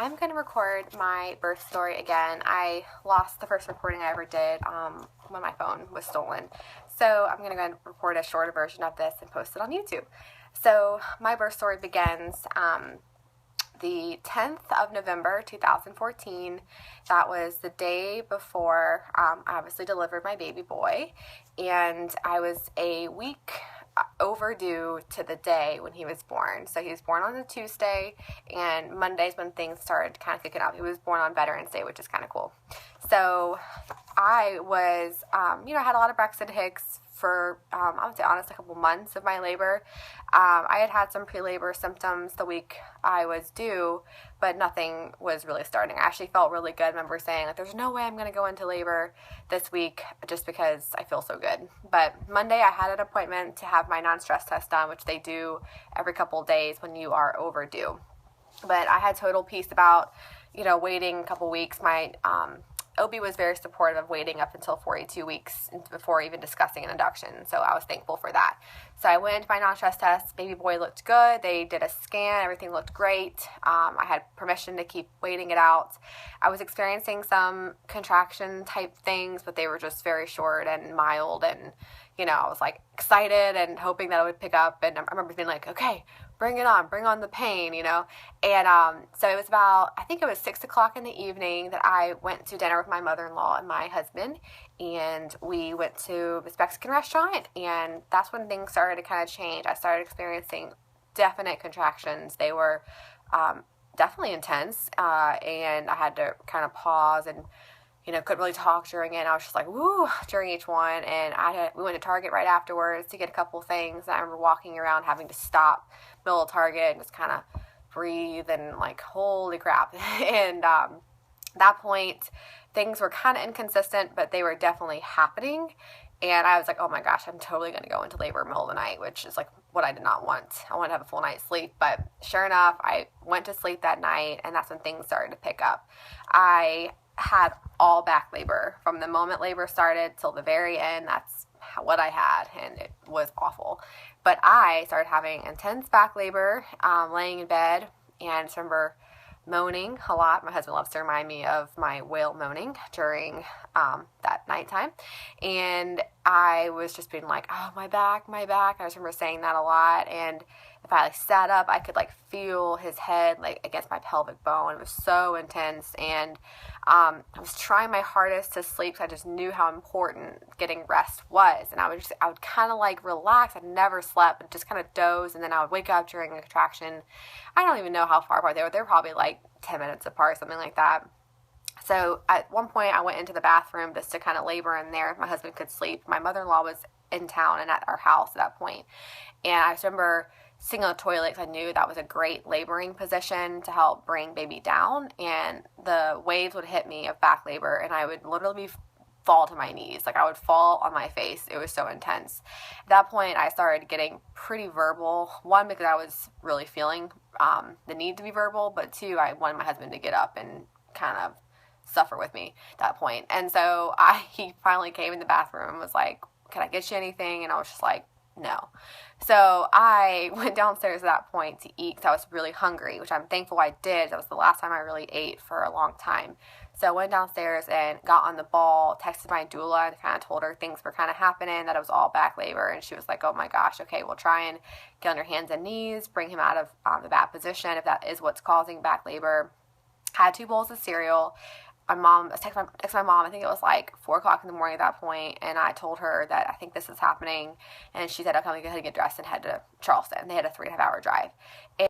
I'm going to record my birth story again. I lost the first recording I ever did when my phone was stolen. So I'm going to go and record a shorter version of this and post it on YouTube. So my birth story begins the 10th of November 2014. That was the day before I obviously delivered my baby boy, and I was a week overdue to the day when he was born. So he was born on a Tuesday, and Monday's when things started kind of kicking up. He was born on Veterans Day, which is kind of cool. So I was, I had a lot of Braxton Hicks for, I would say honestly, a couple months of my labor. I had some pre-labor symptoms the week I was due, but nothing was really starting. I actually felt really good. I remember saying, there's no way I'm going to go into labor this week just because I feel so good. But Monday I had an appointment to have my non-stress test done, which they do every couple of days when you are overdue. But I had total peace about, waiting a couple weeks. My OB was very supportive of waiting up until 42 weeks before even discussing an induction, so I was thankful for that. So I went into my non-stress test. Baby boy looked good. They did a scan. Everything looked great. I had permission to keep waiting it out. I was experiencing some contraction type things, but they were just very short and mild, and I was excited and hoping that it would pick up, and I remember being okay, bring it on, bring on the pain, and so it was I think it was 6 o'clock in the evening that I went to dinner with my mother-in-law and my husband, and we went to this Mexican restaurant, and that's when things started to kind of change. I started experiencing definite contractions. They were definitely intense, and I had to kind of pause and couldn't really talk during it. And I was just woo, during each one. And we went to Target right afterwards to get a couple things. And I remember walking around having to stop middle of Target and just kind of breathe and holy crap. And that point, things were kind of inconsistent, but they were definitely happening. And I was oh my gosh, I'm totally going to go into labor in the middle of the night, which is what I did not want. I wanted to have a full night's sleep. But sure enough, I went to sleep that night, and that's when things started to pick up. I had all back labor from the moment labor started till the very end. That's what I had, and it was awful. But I started having intense back labor, laying in bed, and I just remember moaning a lot. My husband loves to remind me of my whale moaning during that nighttime, and I was just being oh, my back. I just remember saying that a lot, and if I sat up, I could feel his head against my pelvic bone. It was so intense, and I was trying my hardest to sleep because I just knew how important getting rest was, and I would kind of relax. I never slept, but just kind of doze, and then I would wake up during a contraction. I don't even know how far apart they were. They were probably 10 minutes apart, something like that. So at one point, I went into the bathroom just to kind of labor in there if my husband could sleep. My mother-in-law was in town and at our house at that point, and I just remember sitting on the toilet because I knew that was a great laboring position to help bring baby down, and the waves would hit me of back labor, and I would literally fall to my knees. I would fall on my face. It was so intense. At that point, I started getting pretty verbal. One, because I was really feeling the need to be verbal, but two, I wanted my husband to get up and kind of suffer with me at that point. And so he finally came in the bathroom and was can I get you anything? And I was just no. So I went downstairs at that point to eat because I was really hungry, which I'm thankful I did. That was the last time I really ate for a long time. So I went downstairs and got on the ball, texted my doula, and kind of told her things were kind of happening, that it was all back labor. And she was oh my gosh, okay, we'll try and get on your hands and knees, bring him out of the bad position if that is what's causing back labor. Had 2 bowls of cereal. I texted my mom, I think it was 4 o'clock in the morning at that point, and I told her that I think this is happening, and she said, okay, I'm going to go ahead and get dressed and head to Charleston. They had a 3.5 hour drive.